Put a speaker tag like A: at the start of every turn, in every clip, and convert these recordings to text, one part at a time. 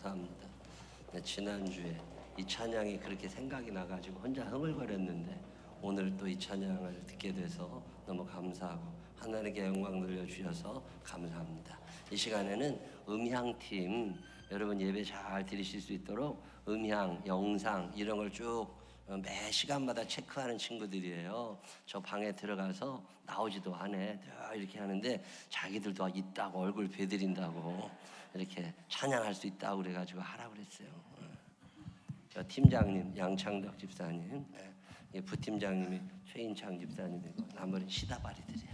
A: 감사합니다. 네, 지난주에 이 찬양이 그렇게 생각이 나가지고 혼자 흥얼거렸는데 오늘 또 이 찬양을 듣게 돼서 너무 감사하고 하나님께 영광 돌려주셔서 감사합니다. 이 시간에는 음향팀 여러분 예배 잘 드리실 수 있도록 음향, 영상 이런 걸 쭉 매 시간마다 체크하는 친구들이에요. 저 방에 들어가서 나오지도 않아 이렇게 하는데 자기들도 있다고 얼굴 베드린다고 이렇게 찬양할 수 있다고 그래가지고 하라고 그랬어요. 저 팀장님 양창덕 집사님, 부팀장님이 최인창 집사님이고 나머지 시다바리들이에요.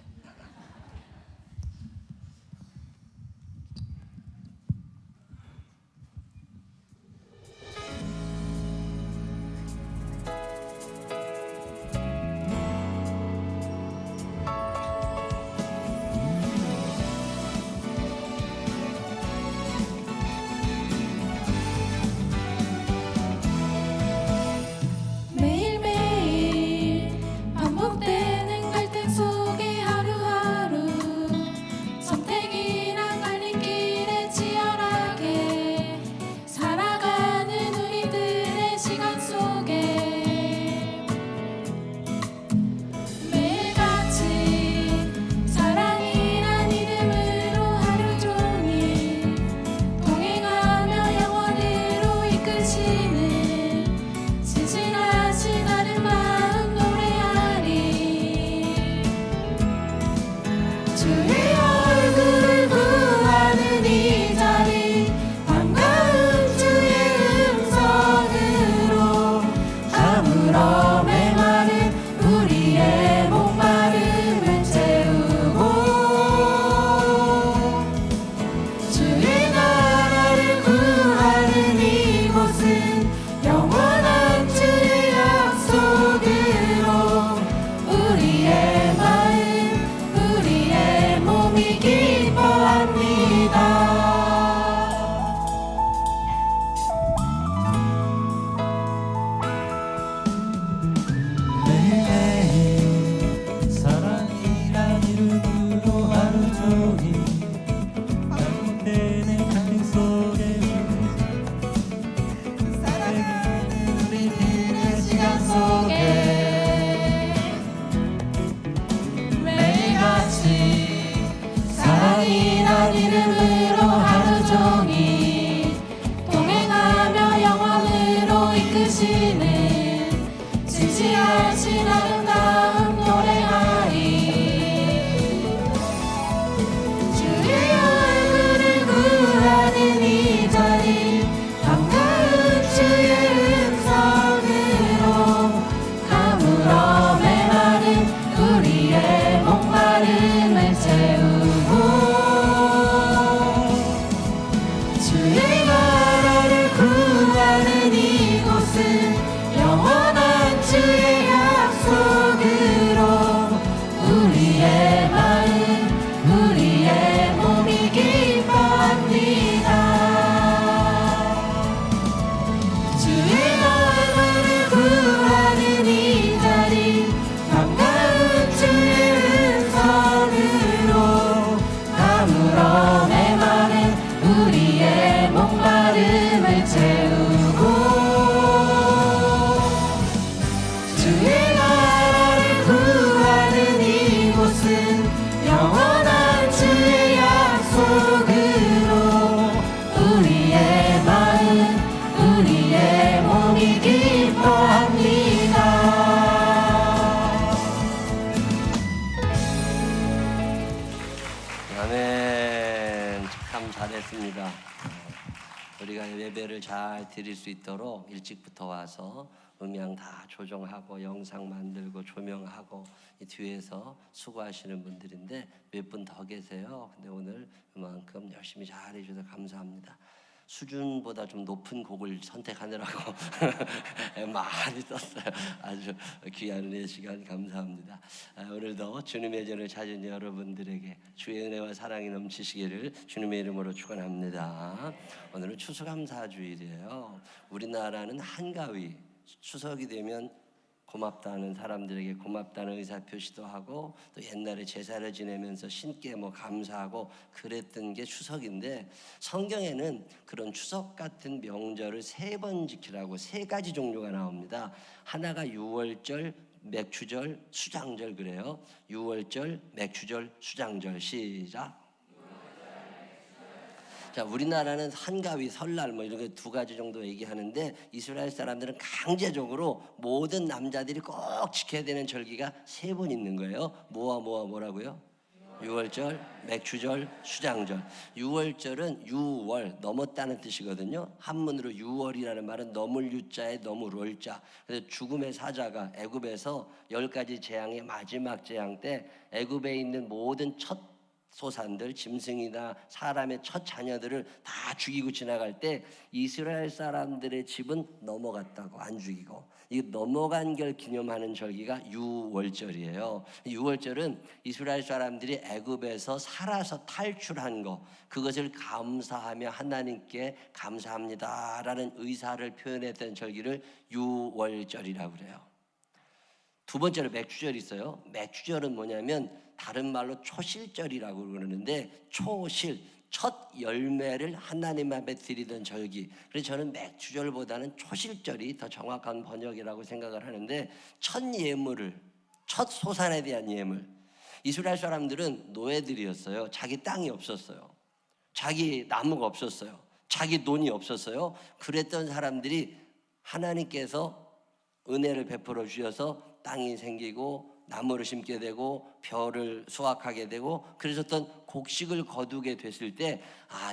A: 잘했습니다. 우리가 예배를 잘 드릴 수 있도록 일찍부터 와서 음향 다 조정하고 영상 만들고 조명하고 이 뒤에서 수고하시는 분들인데 몇 분 더 계세요. 근데 오늘 그만큼 열심히 잘 해주셔서 감사합니다. 수준보다 좀 높은 곡을 선택하느라고 많이 썼어요. 아주 귀한 은혜 시간 감사합니다. 오늘도 주님의 전을 찾은 여러분들에게 주의 은혜와 사랑이 넘치시기를 주님의 이름으로 축원합니다. 오늘은 추수감사주일이에요. 우리나라는 한가위 추석이 되면 고맙다는 사람들에게 고맙다는 의사표시도 하고 또 옛날에 제사를 지내면서 신께 뭐 감사하고 그랬던 게 추석인데, 성경에는 그런 추석 같은 명절을 3번 지키라고 3가지 종류가 나옵니다. 하나가 유월절, 맥추절, 수장절. 그래요. 유월절, 맥추절, 수장절. 시작. 자, 우리나라는 한가위, 설날 뭐 이런 게 2가지 정도 얘기하는데, 이스라엘 사람들은 강제적으로 모든 남자들이 꼭 지켜야 되는 절기가 3번 있는 거예요. 뭐라고요? 유월절, 맥추절, 수장절. 유월절은 유월, 넘었다는 뜻이거든요. 한문으로 유월이라는 말은 넘을 유자에 넘을 월자. 그래서 죽음의 사자가 애굽에서 10가지 재앙의 마지막 재앙 때 애굽에 있는 모든 첫 소산들, 짐승이나 사람의 첫 자녀들을 다 죽이고 지나갈 때 이스라엘 사람들의 집은 넘어갔다고, 안 죽이고. 이 넘어간 걸 기념하는 절기가 유월절이에요. 유월절은 이스라엘 사람들이 애굽에서 살아서 탈출한 거, 그것을 감사하며 하나님께 감사합니다라는 의사를 표현했던 절기를 유월절이라고 그래요. 2번째로 맥추절이 있어요. 맥추절은 뭐냐면 다른 말로 초실절이라고 그러는데, 초실, 첫 열매를 하나님 앞에 드리던 절기. 그래서 저는 맥추절보다는 초실절이 더 정확한 번역이라고 생각을 하는데, 첫 예물을, 첫 소산에 대한 예물. 이스라엘 사람들은 노예들이었어요. 자기 땅이 없었어요. 자기 나무가 없었어요. 자기 돈이 없었어요. 그랬던 사람들이 하나님께서 은혜를 베풀어 주셔서 땅이 생기고 나무를 심게 되고 벼를 수확하게 되고 그러셨던 곡식을 거두게 됐을 때,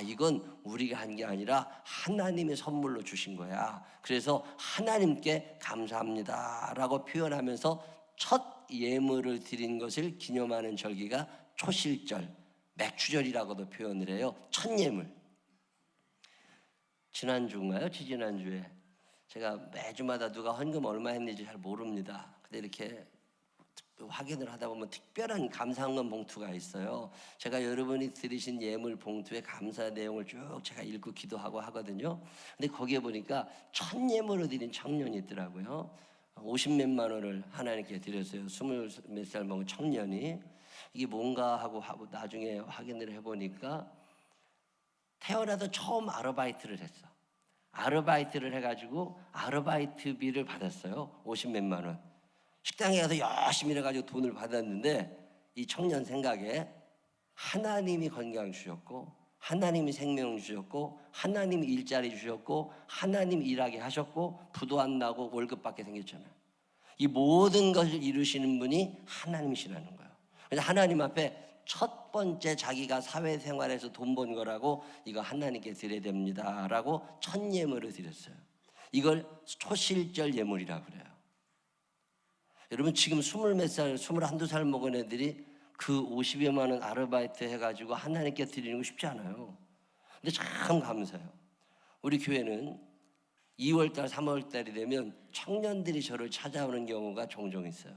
A: 이건 우리가 한 게 아니라 하나님의 선물로 주신 거야. 그래서 하나님께 감사합니다라고 표현하면서 첫 예물을 드린 것을 기념하는 절기가 초실절, 맥추절이라고도 표현을 해요. 첫 예물. 지난주인가요? 지지난주에 제가 매주마다 누가 헌금 얼마 했는지 잘 모릅니다. 근데 이렇게 확인을 하다 보면 특별한 감사헌금 봉투가 있어요. 제가 여러분이 드리신 예물 봉투의 감사 내용을 쭉 제가 읽고 기도하고 하거든요. 근데 거기에 보니까 첫 예물을 드린 청년이 있더라고요. 50몇만 원을 하나님께 드렸어요. 20몇 살 먹은 청년이. 이게 뭔가 하고 나중에 확인을 해보니까 태어나서 처음 아르바이트를 했어. 아르바이트를 해가지고 아르바이트비를 받았어요. 50몇만 원. 식당에 가서 열심히 일해가지고 돈을 받았는데, 이 청년 생각에 하나님이 건강 주셨고, 하나님이 생명 주셨고, 하나님이 일자리 주셨고, 하나님이 일하게 하셨고, 부도 안 나고 월급 받게 생겼잖아요. 이 모든 것을 이루시는 분이 하나님이시라는 거예요. 그래서 하나님 앞에 첫 번째 자기가 사회생활에서 돈 번 거라고 이거 하나님께 드려야 됩니다라고 첫 예물을 드렸어요. 이걸 초실절 예물이라고 그래요. 여러분, 지금 20몇 살, 21~22살 먹은 애들이 그 50여만 원 아르바이트 해가지고 하나님께 드리는 거 쉽지 않아요. 근데 참 감사해요. 우리 교회는 2월달, 3월달이 되면 청년들이 저를 찾아오는 경우가 종종 있어요.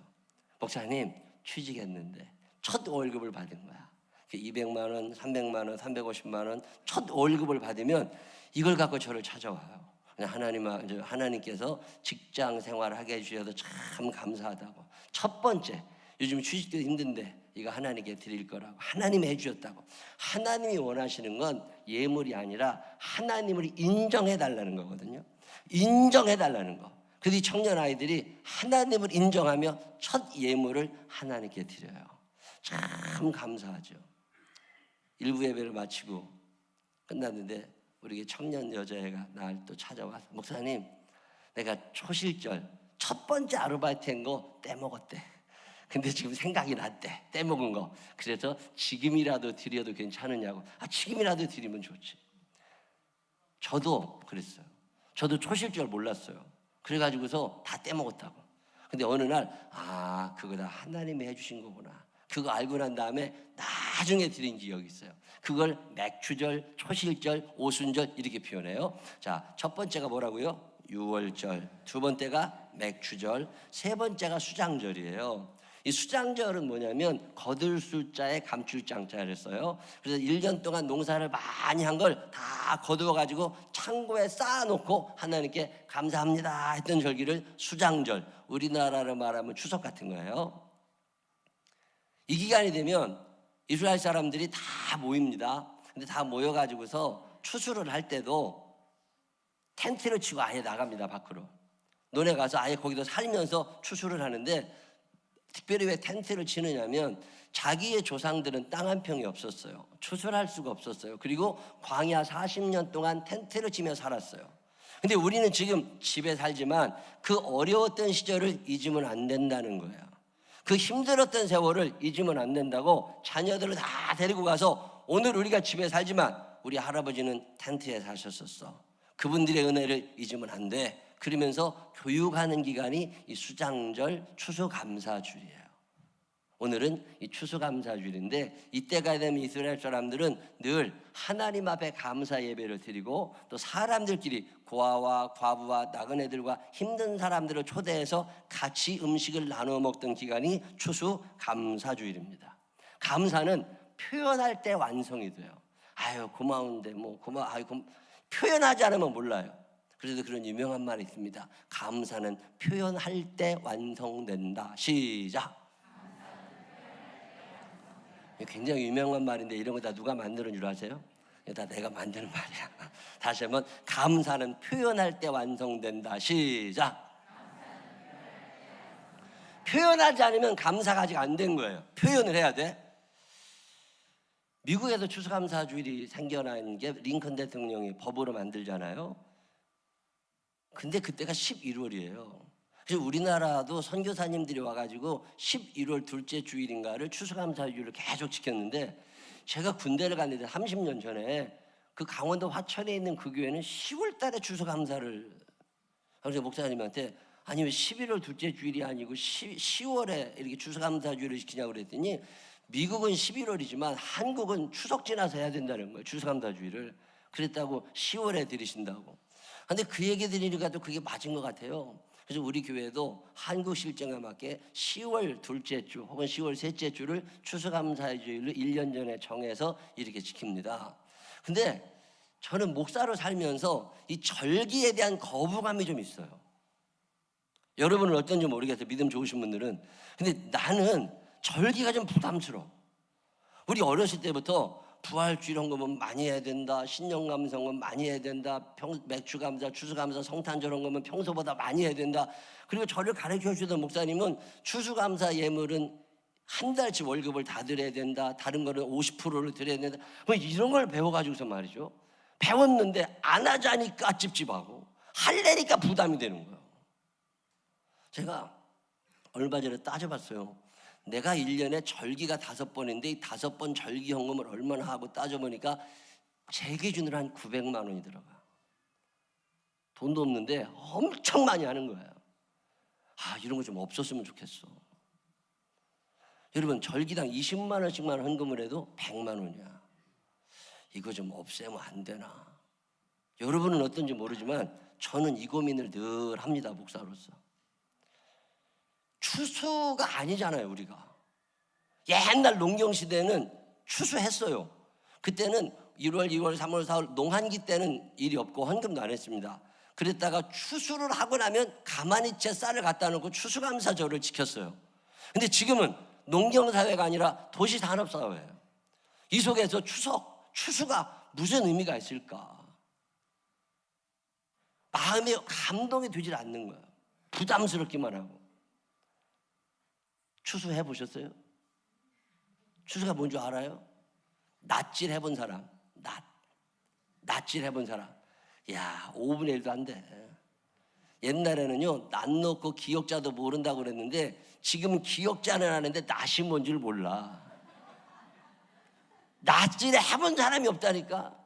A: 목사님, 취직했는데 첫 월급을 받은 거야. 200만 원, 300만 원, 350만 원 첫 월급을 받으면 이걸 갖고 저를 찾아와요. 하나님께서 직장 생활하게 해주셔서 참 감사하다고. 첫 번째, 요즘 취직도 힘든데 이거 하나님께 드릴 거라고. 하나님이 해주셨다고. 하나님이 원하시는 건 예물이 아니라 하나님을 인정해달라는 거거든요. 인정해달라는 거. 그래서 이 청년 아이들이 하나님을 인정하며 첫 예물을 하나님께 드려요. 참 감사하죠. 일부 예배를 마치고 끝났는데 우리 청년 여자애가 날 또 찾아와서, 목사님, 내가 초실절 첫 번째 아르바이트 한 거 떼먹었대. 근데 지금 생각이 났대, 떼먹은 거. 그래서 지금이라도 드려도 괜찮으냐고. 지금이라도 드리면 좋지. 저도 그랬어요. 저도 초실절 몰랐어요. 그래가지고서 다 떼먹었다고. 근데 어느 날 그거 다 하나님이 해주신 거구나. 그거 알고 난 다음에 나중에 드린 기억이 있어요. 그걸 맥추절, 초실절, 오순절 이렇게 표현해요. 자, 첫 번째가 뭐라고요? 유월절. 두 번째가 맥추절. 세 번째가 수장절이에요. 이 수장절은 뭐냐면 거둘 숫자에 감출 장자를 써요. 그래서 1년 동안 농사를 많이 한 걸 다 거두어 가지고 창고에 쌓아놓고 하나님께 감사합니다 했던 절기를 수장절, 우리나라로 말하면 추석 같은 거예요. 이 기간이 되면 이스라엘 사람들이 다 모입니다. 근데 다 모여가지고서 추수를 할 때도 텐트를 치고 아예 나갑니다. 밖으로 논에 가서 아예 거기서 살면서 추수를 하는데, 특별히 왜 텐트를 치느냐면 자기의 조상들은 땅 한 평이 없었어요. 추수를 할 수가 없었어요. 그리고 광야 40년 동안 텐트를 치며 살았어요. 근데 우리는 지금 집에 살지만 그 어려웠던 시절을 잊으면 안 된다는 거예요. 그 힘들었던 세월을 잊으면 안 된다고 자녀들을 다 데리고 가서, 오늘 우리가 집에 살지만 우리 할아버지는 텐트에 사셨었어. 그분들의 은혜를 잊으면 안 돼. 그러면서 교육하는 기간이 이 수장절 추수감사주일이에요. 오늘은 이 추수감사주일인데, 이때가 되면 이스라엘 사람들은 늘 하나님 앞에 감사 예배를 드리고, 또 사람들끼리 고아와 과부와 나그네들과 힘든 사람들을 초대해서 같이 음식을 나누어 먹던 기간이 추수감사주일입니다. 감사는 표현할 때 완성이 돼요. 아유 고마운데 표현하지 않으면 몰라요. 그래서 그런 유명한 말이 있습니다. 감사는 표현할 때 완성된다. 시작. 굉장히 유명한 말인데 이런 거 다 누가 만드는 줄 아세요? 다 내가 만드는 말이야. 다시 한번, 감사는 표현할 때 완성된다. 시작. 표현하지 않으면 감사가 아직 안 된 거예요. 표현을 해야 돼. 미국에서 추수감사주일이 생겨난 게 링컨 대통령이 법으로 만들잖아요. 근데 그때가 11월이에요. 그래서 우리나라도 선교사님들이 와가지고 11월 둘째 주일인가를 추수감사주일로 계속 지켰는데, 제가 군대를 갔는데 30년 전에 그 강원도 화천에 있는 그 교회는 10월 달에 추수감사를, 그래서 목사님한테 아니 왜 11월 둘째 주일이 아니고 10월에 이렇게 추수감사주일을 지키냐고 그랬더니, 미국은 11월이지만 한국은 추석 지나서 해야 된다는 거예요. 추수감사주일을. 그랬다고 10월에 들으신다고. 근데 그 얘기 들으니까 또 그게 맞은 것 같아요. 그래서 우리 교회도 한국 실정에 맞게 10월 둘째 주 혹은 10월 셋째 주를 추수감사주일로 1년 전에 정해서 이렇게 지킵니다. 근데 저는 목사로 살면서 이 절기에 대한 거부감이 좀 있어요. 여러분은 어떤지 모르겠어요. 믿음 좋으신 분들은. 근데 나는 절기가 좀 부담스러워. 우리 어렸을 때부터 부활주일 헌금은 많이 해야 된다, 신령감성은 많이 해야 된다, 맥주감사, 추수감사, 성탄절 헌금은 평소보다 많이 해야 된다. 그리고 저를 가르쳐 주던 목사님은 추수감사 예물은 한 달치 월급을 다 드려야 된다, 다른 거는 50%를 드려야 된다. 뭐 이런 걸 배워가지고서 말이죠, 배웠는데 안 하자니까 찝찝하고 할래니까 부담이 되는 거예요. 제가 얼마 전에 따져봤어요. 내가 1년에 절기가 5번인데 이 5번 절기 헌금을 얼마나 하고 따져보니까 제 기준으로 한 900만 원이 들어가. 돈도 없는데 엄청 많이 하는 거예요. 이런 거 좀 없었으면 좋겠어. 여러분, 절기당 20만 원씩만 헌금을 해도 100만 원이야. 이거 좀 없애면 안 되나? 여러분은 어떤지 모르지만 저는 이 고민을 늘 합니다, 목사로서. 추수가 아니잖아요. 우리가 옛날 농경시대는 추수했어요. 그때는 1월, 2월, 3월, 4월 농한기 때는 일이 없고 헌금도 안 했습니다. 그랬다가 추수를 하고 나면 가만히 채 쌀을 갖다 놓고 추수감사절을 지켰어요. 근데 지금은 농경사회가 아니라 도시산업사회예요. 이 속에서 추수가 무슨 의미가 있을까? 마음에 감동이 되질 않는 거예요. 부담스럽기만 하고. 추수 해보셨어요? 추수가 뭔 줄 알아요? 낫질 해본 사람. 낫질 해본 사람. 5분의 1도 안 돼. 옛날에는요, 낫 넣고 기역자도 모른다고 그랬는데 지금은 기역자는 아는데 낫이 뭔 줄 몰라. 낫질 해본 사람이 없다니까.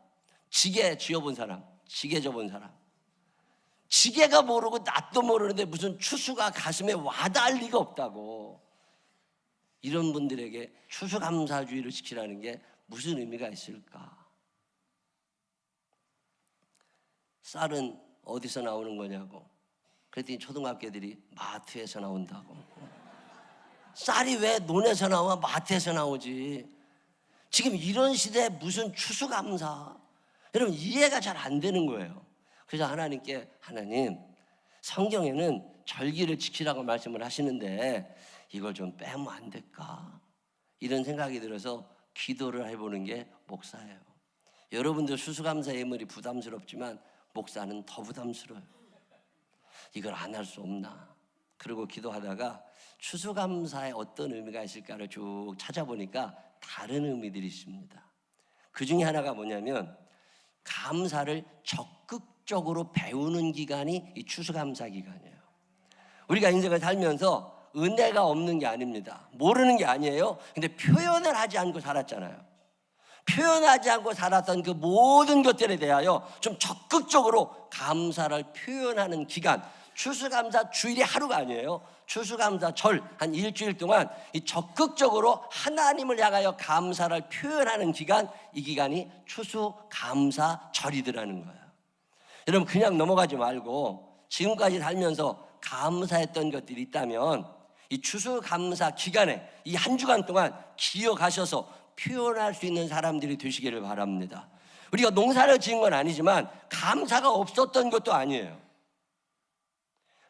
A: 지게 쥐어본 사람, 지게 져본 사람. 지게가 모르고 낫도 모르는데 무슨 추수가 가슴에 와닿을 리가 없다고. 이런 분들에게 추수감사주의를 지키라는 게 무슨 의미가 있을까? 쌀은 어디서 나오는 거냐고. 그랬더니 초등학교 애들이 마트에서 나온다고. 쌀이 왜 논에서 나와 마트에서 나오지? 지금 이런 시대에 무슨 추수감사? 여러분 이해가 잘 안 되는 거예요. 그래서 하나님께 하나님 성경에는 절기를 지키라고 말씀을 하시는데 이걸 좀 빼면 안 될까? 이런 생각이 들어서 기도를 해보는 게 목사예요. 여러분들 추수감사 예물이 부담스럽지만 목사는 더 부담스러워요. 이걸 안 할 수 없나? 그리고 기도하다가 추수감사에 어떤 의미가 있을까를 쭉 찾아보니까 다른 의미들이 있습니다. 그 중에 하나가 뭐냐면 감사를 적극적으로 배우는 기간이 이 추수감사 기간이에요. 우리가 인생을 살면서 은혜가 없는 게 아닙니다. 모르는 게 아니에요. 근데 표현을 하지 않고 살았잖아요. 표현하지 않고 살았던 그 모든 것들에 대하여 좀 적극적으로 감사를 표현하는 기간, 추수감사 주일이 하루가 아니에요. 추수감사절 한 일주일 동안 이 적극적으로 하나님을 향하여 감사를 표현하는 기간, 이 기간이 추수감사절이더라는 거예요. 여러분 그냥 넘어가지 말고 지금까지 살면서 감사했던 것들이 있다면 이 추수감사 기간에 이 한 주간 동안 기억하셔서 표현할 수 있는 사람들이 되시기를 바랍니다. 우리가 농사를 지은 건 아니지만 감사가 없었던 것도 아니에요.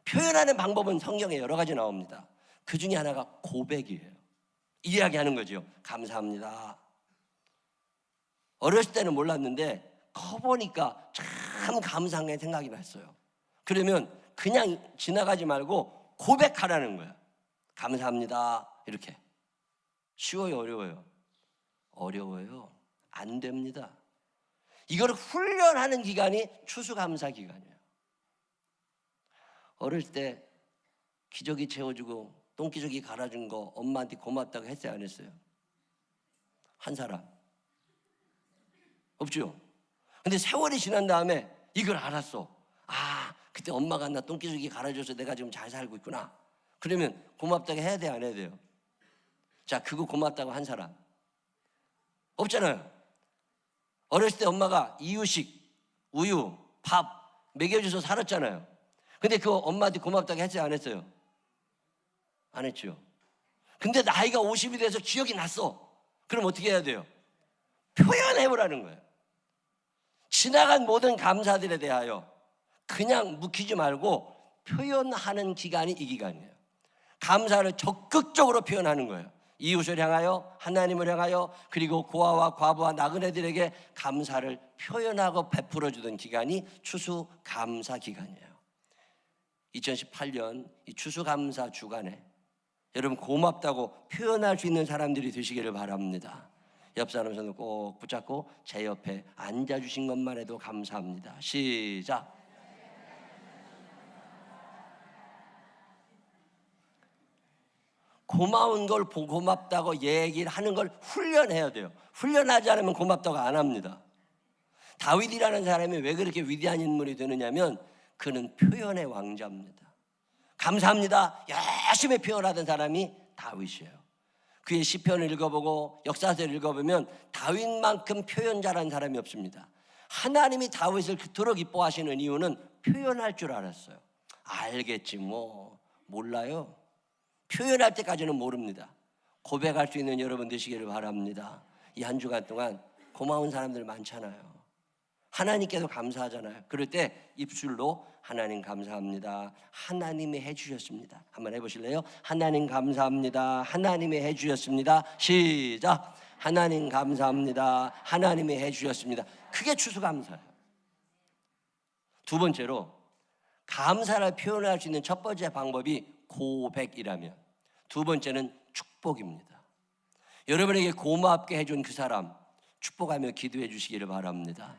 A: 표현하는 방법은 성경에 여러 가지 나옵니다. 그 중에 하나가 고백이에요. 이야기하는 거죠. 감사합니다. 어렸을 때는 몰랐는데 커보니까 참 감사한 생각이 났어요. 그러면 그냥 지나가지 말고 고백하라는 거예요. 감사합니다. 이렇게. 쉬워요, 어려워요? 어려워요. 안 됩니다. 이걸 훈련하는 기간이 추수감사 기간이에요. 어릴 때 기저귀 채워주고 똥기저귀 갈아준 거 엄마한테 고맙다고 했어요, 안 했어요? 한 사람? 없죠? 근데 세월이 지난 다음에 이걸 알았어. 아, 그때 엄마가 나 똥기저귀 갈아줘서 내가 지금 잘 살고 있구나. 그러면 고맙다고 해야 돼, 안 해야 돼요? 자, 그거 고맙다고 한 사람 없잖아요. 어렸을 때 엄마가 이유식, 우유, 밥 먹여줘서 살았잖아요. 근데 그거 엄마한테 고맙다고 했어요, 안 했어요? 안 했죠. 근데 나이가 50이 돼서 기억이 났어. 그럼 어떻게 해야 돼요? 표현해보라는 거예요. 지나간 모든 감사들에 대하여 그냥 묵히지 말고 표현하는 기간이 이 기간이에요. 감사를 적극적으로 표현하는 거예요. 이웃을 향하여, 하나님을 향하여, 그리고 고아와 과부와 나그네들에게 감사를 표현하고 베풀어주던 기간이 추수감사 기간이에요. 2018년 이 추수감사 주간에 여러분 고맙다고 표현할 수 있는 사람들이 되시기를 바랍니다. 옆 사람 손을 꼭 붙잡고 제 옆에 앉아주신 것만 해도 감사합니다. 시작. 고마운 걸 고맙다고 얘기를 하는 걸 훈련해야 돼요. 훈련하지 않으면 고맙다고 안 합니다. 다윗이라는 사람이 왜 그렇게 위대한 인물이 되느냐면 그는 표현의 왕자입니다. 감사합니다. 열심히 표현하던 사람이 다윗이에요. 그의 시편을 읽어보고 역사서를 읽어보면 다윗만큼 표현자라는 사람이 없습니다. 하나님이 다윗을 그토록 이뻐하시는 이유는 표현할 줄 알았어요. 알겠지 뭐, 몰라요. 표현할 때까지는 모릅니다. 고백할 수 있는 여러분 되시기를 바랍니다. 이 한 주간 동안 고마운 사람들 많잖아요. 하나님께도 감사하잖아요. 그럴 때 입술로 하나님 감사합니다. 하나님이 해주셨습니다. 한번 해보실래요? 하나님 감사합니다. 하나님이 해주셨습니다. 시작. 하나님 감사합니다. 하나님이 해주셨습니다. 그게 추수감사예요. 두 번째로 감사를 표현할 수 있는 첫 번째 방법이 고백이라면 두 번째는 축복입니다. 여러분에게 고맙게 해준 그 사람 축복하며 기도해 주시기를 바랍니다.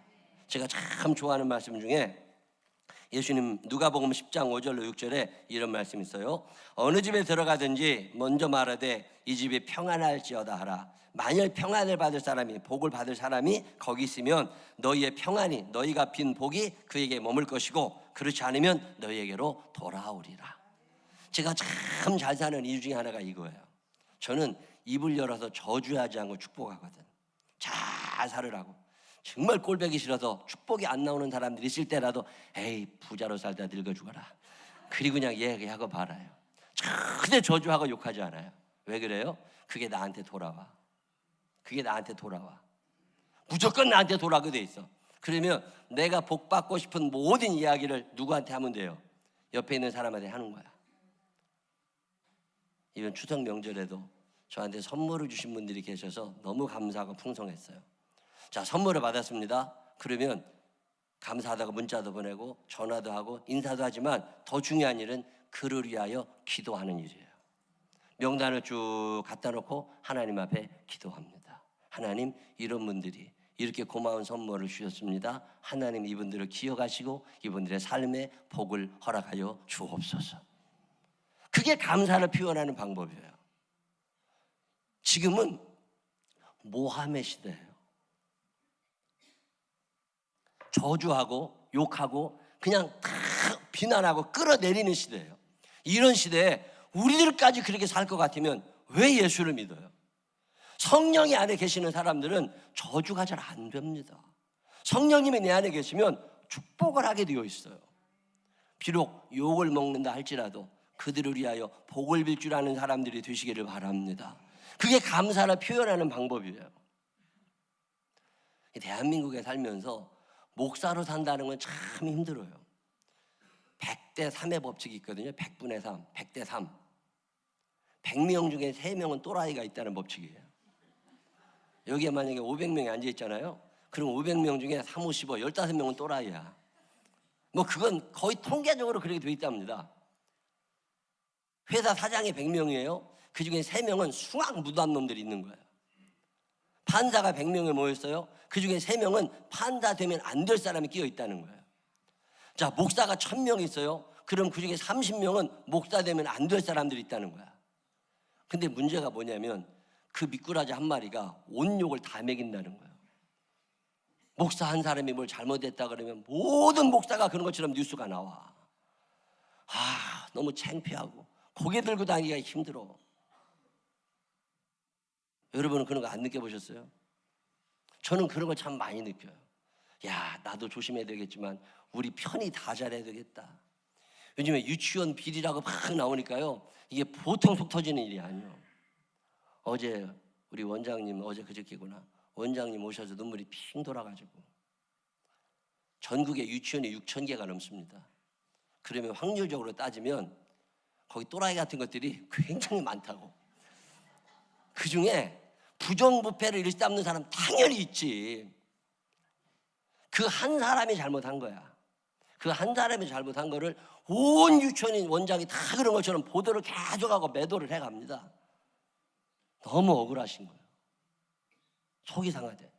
A: 제가 참 좋아하는 말씀 중에 예수님 누가복음 10장 5절로 6절에 이런 말씀이 있어요. 어느 집에 들어가든지 먼저 말하되 이 집이 평안할지어다 하라. 만일 평안을 받을 사람이, 복을 받을 사람이 거기 있으면 너희의 평안이, 너희가 빈 복이 그에게 머물 것이고 그렇지 않으면 너희에게로 돌아오리라. 제가 참 잘 사는 이유 중에 하나가 이거예요. 저는 입을 열어서 저주하지 않고 축복하거든. 잘 살으라고. 정말 꼴보기 싫어서 축복이 안 나오는 사람들이 있을 때라도 에이 부자로 살다 늙어 죽어라. 그리고 그냥 얘기하고 말아요. 절대 저주하고 욕하지 않아요. 왜 그래요? 그게 나한테 돌아와. 그게 나한테 돌아와. 무조건 나한테 돌아오게 돼 있어. 그러면 내가 복 받고 싶은 모든 이야기를 누구한테 하면 돼요? 옆에 있는 사람한테 하는 거야. 이번 추석 명절에도 저한테 선물을 주신 분들이 계셔서 너무 감사하고 풍성했어요. 자, 선물을 받았습니다. 그러면 감사하다고 문자도 보내고 전화도 하고 인사도 하지만 더 중요한 일은 그를 위하여 기도하는 일이에요. 명단을 쭉 갖다 놓고 하나님 앞에 기도합니다. 하나님, 이런 분들이 이렇게 고마운 선물을 주셨습니다. 하나님, 이분들을 기억하시고 이분들의 삶에 복을 허락하여 주옵소서. 그게 감사를 표현하는 방법이에요. 지금은 모함의 시대예요. 저주하고 욕하고 그냥 다 비난하고 끌어내리는 시대예요. 이런 시대에 우리들까지 그렇게 살 것 같으면 왜 예수를 믿어요? 성령이 안에 계시는 사람들은 저주가 잘 안 됩니다. 성령님이 내 안에 계시면 축복을 하게 되어 있어요. 비록 욕을 먹는다 할지라도 그들을 위하여 복을 빌 줄 아는 사람들이 되시기를 바랍니다. 그게 감사를 표현하는 방법이에요. 대한민국에 살면서 목사로 산다는 건 참 힘들어요. 100대 3의 법칙이 있거든요. 100분의 3, 100대 3. 100명 중에 3명은 또라이가 있다는 법칙이에요. 여기에 만약에 500명이 앉아있잖아요. 그럼 500명 중에 3, 5, 15, 15명은 또라이야. 뭐 그건 거의 통계적으로 그렇게 돼 있답니다. 회사 사장이 100명이에요. 그 중에 3명은 숭악 무도한 놈들이 있는 거예요. 판사가 100명에 모였어요. 그 중에 3명은 판사 되면 안 될 사람이 끼어 있다는 거예요. 자, 목사가 1000명 있어요. 그럼 그 중에 30명은 목사 되면 안 될 사람들이 있다는 거야. 근데 문제가 뭐냐면 그 미꾸라지 한 마리가 온 욕을 다 먹인다는 거예요. 목사 한 사람이 뭘 잘못했다 그러면 모든 목사가 그런 것처럼 뉴스가 나와. 너무 창피하고 고개 들고 다니기가 힘들어. 여러분은 그런 거 안 느껴보셨어요? 저는 그런 걸 참 많이 느껴요. 야, 나도 조심해야 되겠지만 우리 편히 다 잘해야 되겠다. 요즘에 유치원 비리라고 막 나오니까요, 이게 보통 속 터지는 일이 아니에요. 어제 우리 원장님, 어제 그저께구나, 원장님 오셔서 눈물이 핑 돌아가지고 전국에 유치원이 6,000개가 넘습니다. 그러면 확률적으로 따지면 거기 또라이 같은 것들이 굉장히 많다고. 그중에 부정부패를 일삼는 사람 당연히 있지. 그 한 사람이 잘못한 거야. 그 한 사람이 잘못한 거를 온 유치원인 원장이 다 그런 것처럼 보도를 계속하고 매도를 해갑니다. 너무 억울하신 거예요. 속이 상하대.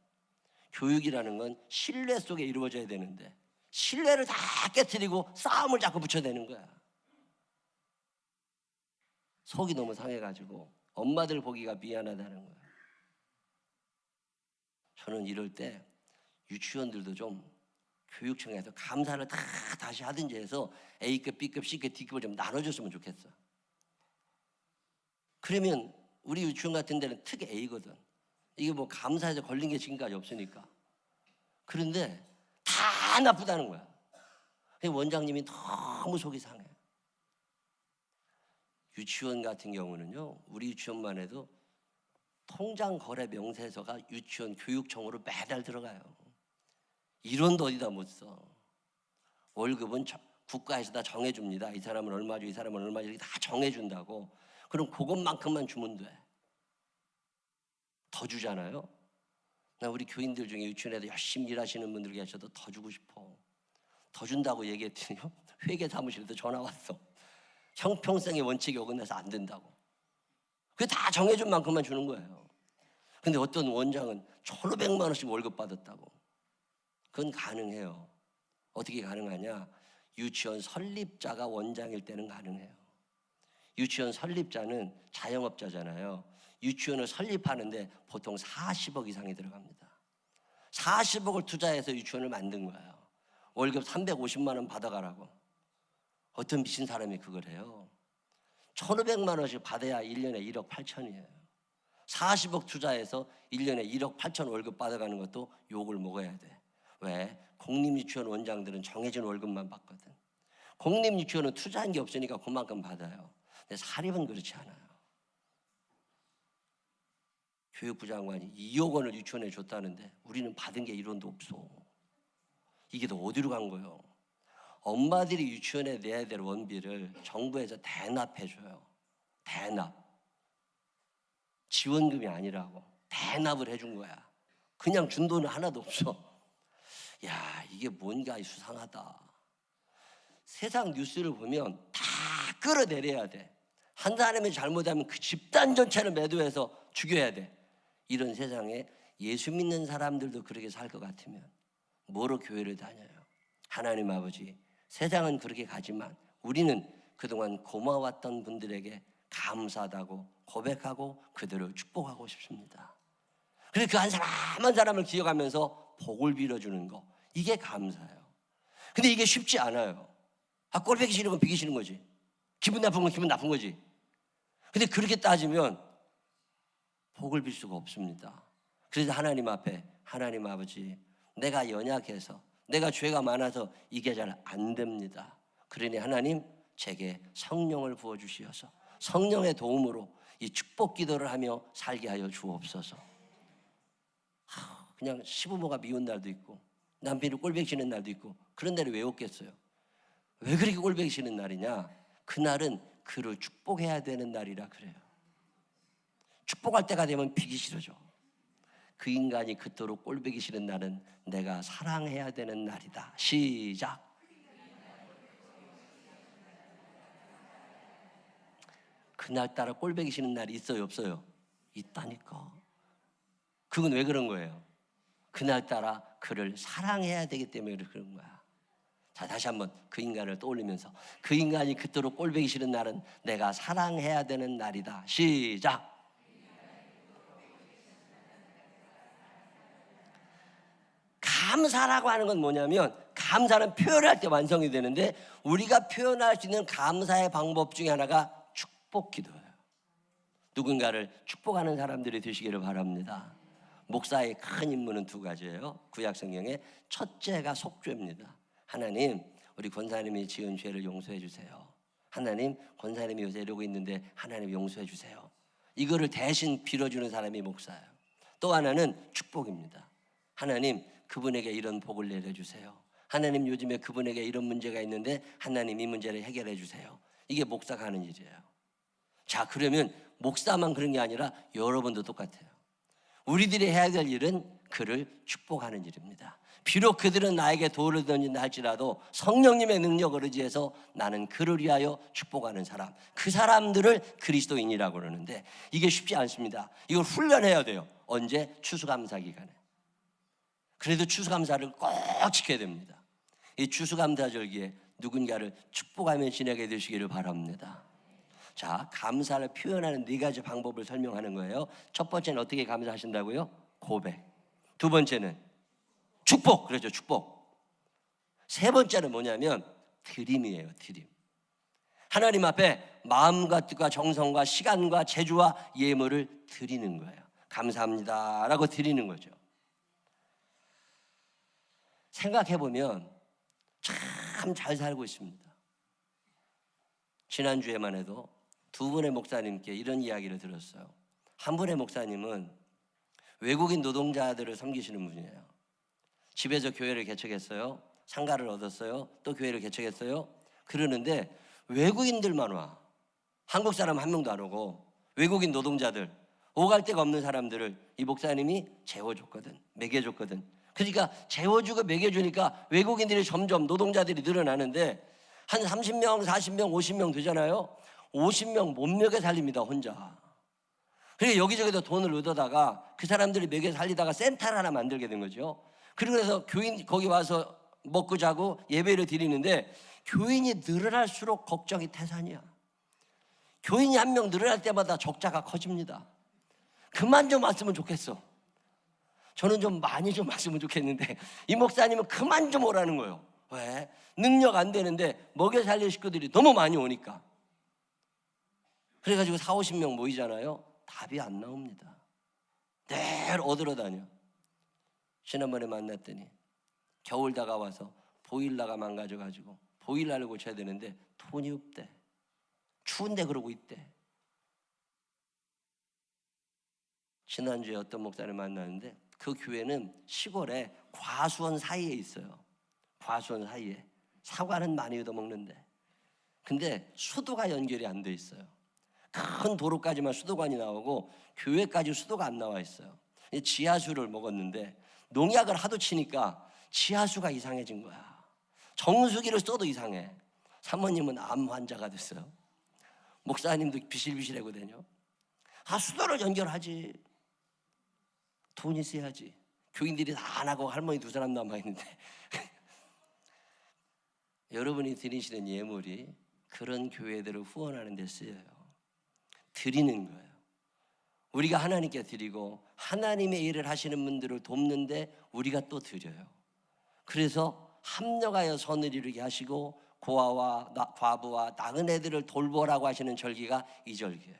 A: 교육이라는 건 신뢰 속에 이루어져야 되는데 신뢰를 다 깨트리고 싸움을 자꾸 붙여대는 거야. 속이 너무 상해가지고 엄마들 보기가 미안하다는 거야. 저는 이럴 때 유치원들도 좀 교육청에서 감사를 다 다시 하든지 해서 A급, B급, C급, D급을 좀 나눠줬으면 좋겠어. 그러면 우리 유치원 같은 데는 특히 A거든. 이게 뭐 감사해서 걸린 게 지금까지 없으니까. 그런데 다 나쁘다는 거야. 원장님이 너무 속이 상해. 유치원 같은 경우는요, 우리 유치원만 해도 통장 거래 명세서가 유치원 교육청으로 매달 들어가요. 1원도 어디다 못 써. 월급은 국가에서 다 정해줍니다. 이 사람은 얼마 주, 이 사람은 얼마 주, 다 정해준다고. 그럼 그것만큼만 주면 돼. 더 주잖아요. 나 우리 교인들 중에 유치원에서 열심히 일하시는 분들 계셔도 더 주고 싶어. 더 준다고 얘기했더니요, 회계 사무실에서 전화 왔어. 형평성의 원칙이 어긋나서 안 된다고. 그게 다 정해준 만큼만 주는 거예요. 근데 어떤 원장은 1,500만 원씩 월급 받았다고. 그건 가능해요. 어떻게 가능하냐? 유치원 설립자가 원장일 때는 가능해요. 유치원 설립자는 자영업자잖아요. 유치원을 설립하는데 보통 40억 이상이 들어갑니다. 40억을 투자해서 유치원을 만든 거예요. 월급 350만 원 받아가라고. 어떤 미친 사람이 그걸 해요? 1,500만 원씩 받아야 1년에 1억 8천이에요. 40억 투자해서 1년에 1억 8천 월급 받아가는 것도 욕을 먹어야 돼. 왜? 공립유치원 원장들은 정해진 월급만 받거든. 공립유치원은 투자한 게 없으니까 그만큼 받아요. 근데 사립은 그렇지 않아요. 교육부 장관이 2억 원을 유치원에 줬다는데 우리는 받은 게 1원도 없어. 이게 더 어디로 간 거예요? 엄마들이 유치원에 내야 될 원비를 정부에서 대납해줘요. 대납. 지원금이 아니라고 대납을 해준 거야. 그냥 준 돈은 하나도 없어. 야, 이게 뭔가 수상하다. 세상 뉴스를 보면 다 끌어내려야 돼. 한 사람이 잘못하면 그 집단 전체를 매도해서 죽여야 돼. 이런 세상에 예수 믿는 사람들도 그렇게 살 것 같으면 뭐로 교회를 다녀요? 하나님 아버지, 세상은 그렇게 가지만 우리는 그동안 고마웠던 분들에게 감사하다고 고백하고 그들을 축복하고 싶습니다. 그래서 그 한 사람 한 사람을 기억하면서 복을 빌어주는 거, 이게 감사예요. 근데 이게 쉽지 않아요. 꼴보기 싫은 건 비기 싫은 거지. 기분 나쁜 건 기분 나쁜 거지. 근데 그렇게 따지면 복을 빌 수가 없습니다. 그래서 하나님 앞에, 하나님 아버지, 내가 연약해서, 내가 죄가 많아서 이게 잘 안 됩니다. 그러니 하나님, 제게 성령을 부어주시어서 성령의 도움으로 이 축복 기도를 하며 살게 하여 주옵소서. 그냥 시부모가 미운 날도 있고 남편이 꼴보기 싫은 날도 있고 그런 날이 왜 없겠어요? 왜 그렇게 꼴보기 싫은 날이냐? 그날은 그를 축복해야 되는 날이라 그래요. 축복할 때가 되면 비기 싫어져. 그 인간이 그토록 꼴보기 싫은 날은 내가 사랑해야 되는 날이다. 시작. 그날따라 꼴보기 싫은 날이 있어요, 없어요? 있다니까. 그건 왜 그런 거예요? 그날따라 그를 사랑해야 되기 때문에 그런 거야. 자, 다시 한번 그 인간을 떠올리면서, 그 인간이 그토록 꼴보기 싫은 날은 내가 사랑해야 되는 날이다. 시작. 감사라고 하는 건 뭐냐면, 감사는 표현할 때 완성이 되는데 우리가 표현할 수 있는 감사의 방법 중에 하나가 축복 기도예요. 누군가를 축복하는 사람들이 되시기를 바랍니다. 목사의 큰 임무는 두 가지예요. 구약 성경에 첫째가 속죄입니다. 하나님, 우리 권사님이 지은 죄를 용서해 주세요. 하나님, 권사님이 요새 이러고 있는데 하나님 용서해 주세요. 이거를 대신 빌어주는 사람이 목사예요. 또 하나는 축복입니다. 하나님, 그분에게 이런 복을 내려주세요. 하나님, 요즘에 그분에게 이런 문제가 있는데 하나님 이 문제를 해결해 주세요. 이게 목사가 하는 일이에요. 자, 그러면 목사만 그런 게 아니라 여러분도 똑같아요. 우리들이 해야 될 일은 그를 축복하는 일입니다. 비록 그들은 나에게 돌을 던진다 할지라도 성령님의 능력을 의지해서 나는 그를 위하여 축복하는 사람, 그 사람들을 그리스도인이라고 그러는데 이게 쉽지 않습니다. 이걸 훈련해야 돼요. 언제? 추수감사 기간에. 그래도 추수감사를 꼭 지켜야 됩니다. 이 추수감사절기에 누군가를 축복하며 지내게 되시기를 바랍니다. 자, 감사를 표현하는 네 가지 방법을 설명하는 거예요. 첫 번째는 어떻게 감사하신다고요? 고백. 두 번째는 축복. 그렇죠, 축복. 세 번째는 뭐냐면 드림이에요, 드림. 하나님 앞에 마음과 뜻과 정성과 시간과 재주와 예물을 드리는 거예요. 감사합니다 라고 드리는 거죠. 생각해보면 참 잘 살고 있습니다. 지난주에만 해도 두 분의 목사님께 이런 이야기를 들었어요. 한 분의 목사님은 외국인 노동자들을 섬기시는 분이에요. 집에서 교회를 개척했어요. 상가를 얻었어요. 또 교회를 개척했어요. 그러는데 외국인들만 와. 한국 사람 한 명도 안 오고 외국인 노동자들, 오갈 데가 없는 사람들을 이 목사님이 재워줬거든, 먹여줬거든. 그러니까 재워주고 먹여주니까 외국인들이 점점, 노동자들이 늘어나는데 한 30명, 40명, 50명 되잖아요. 50명 못 먹여 살립니다, 혼자. 그래서 여기저기서 돈을 얻어다가 그 사람들이 먹여 살리다가 센터를 하나 만들게 된 거죠. 그래서 교인 거기 와서 먹고 자고 예배를 드리는데 교인이 늘어날수록 걱정이 태산이야. 교인이 한 명 늘어날 때마다 적자가 커집니다. 그만 좀 왔으면 좋겠어. 저는 좀 많이 좀 왔으면 좋겠는데 이 목사님은 그만 좀 오라는 거예요. 왜? 능력 안 되는데 먹여 살릴 식구들이 너무 많이 오니까. 그래가지고 40-50명 모이잖아요. 답이 안 나옵니다. 늘 얻으러 다녀. 지난번에 만났더니 겨울 다가와서 보일러가 망가져가지고 보일러를 고쳐야 되는데 돈이 없대. 추운데 그러고 있대. 지난주에 어떤 목사를 만났는데 그 교회는 시골에 과수원 사이에 있어요. 과수원 사이에. 사과는 많이 얻어먹는데 근데 수도가 연결이 안 돼 있어요. 큰 도로까지만 수도관이 나오고 교회까지 수도가 안 나와 있어요. 지하수를 먹었는데 농약을 하도 치니까 지하수가 이상해진 거야. 정수기를 써도 이상해. 사모님은 암 환자가 됐어요. 목사님도 비실비실하거든요. 수도를 연결하지. 돈 있어야지. 교인들이 다 안 하고 할머니 2사람 남아있는데 여러분이 드리시는 예물이 그런 교회들을 후원하는 데 쓰여요. 드리는 거예요. 우리가 하나님께 드리고 하나님의 일을 하시는 분들을 돕는데 우리가 또 드려요. 그래서 합력하여 선을 이루게 하시고 고아와 과부와 나그네들을 돌보라고 하시는 절기가 이 절기예요.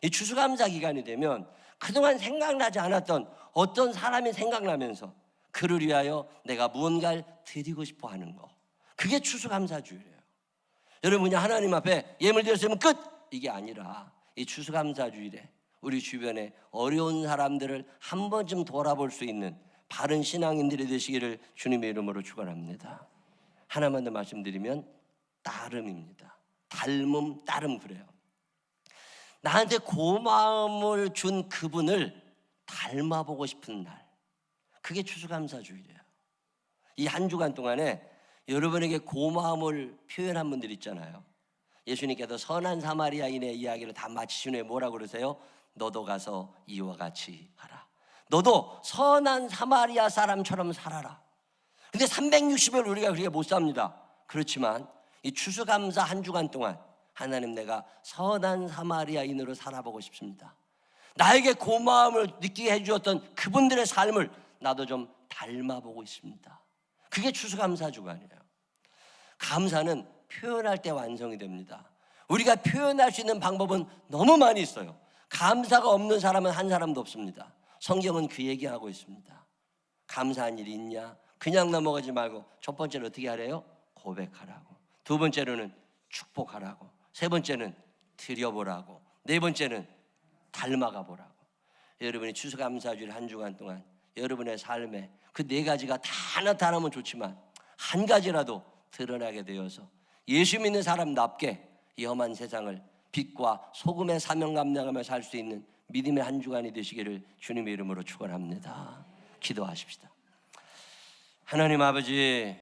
A: 이 추수감사 기간이 되면 그동안 생각나지 않았던 어떤 사람이 생각나면서 그를 위하여 내가 무언가를 드리고 싶어 하는 거, 그게 추수감사주일이에요. 여러분이 하나님 앞에 예물 드렸으면 끝! 이게 아니라 이 추수감사주일에 우리 주변에 어려운 사람들을 한 번쯤 돌아볼 수 있는 바른 신앙인들이 되시기를 주님의 이름으로 축원합니다. 하나만 더 말씀드리면 따름입니다. 닮음, 따름. 그래요. 나한테 고마움을 준 그분을 닮아보고 싶은 날, 그게 추수감사주일이에요. 이 한 주간 동안에 여러분에게 고마움을 표현한 분들 있잖아요. 예수님께서 선한 사마리아인의 이야기를 다 마치신 후에 뭐라고 그러세요? 너도 가서 이와 같이 하라. 너도 선한 사마리아 사람처럼 살아라. 근데 360일 우리가 그렇게 못 삽니다. 그렇지만 이 추수감사 한 주간 동안 하나님, 내가 선한 사마리아인으로 살아보고 싶습니다. 나에게 고마움을 느끼게 해주었던 그분들의 삶을 나도 좀 닮아보고 있습니다. 그게 추수감사 주간이에요. 감사는 표현할 때 완성이 됩니다. 우리가 표현할 수 있는 방법은 너무 많이 있어요. 감사가 없는 사람은 한 사람도 없습니다. 성경은 그 얘기하고 있습니다. 감사한 일이 있냐? 그냥 넘어가지 말고 첫 번째로 어떻게 하래요? 고백하라고. 두 번째로는 축복하라고. 세 번째는 드려보라고. 네 번째는 닮아가 보라고. 여러분이 추수감사주일 한 주간 동안 여러분의 삶에 그 네 가지가 다 나타나면 좋지만 한 가지라도 드러나게 되어서 예수 믿는 사람답게 이 험한 세상을 빛과 소금의 사명 감당하며 살 수 있는 믿음의 한 주간이 되시기를 주님의 이름으로 축원합니다. 기도하십시다. 하나님 아버지,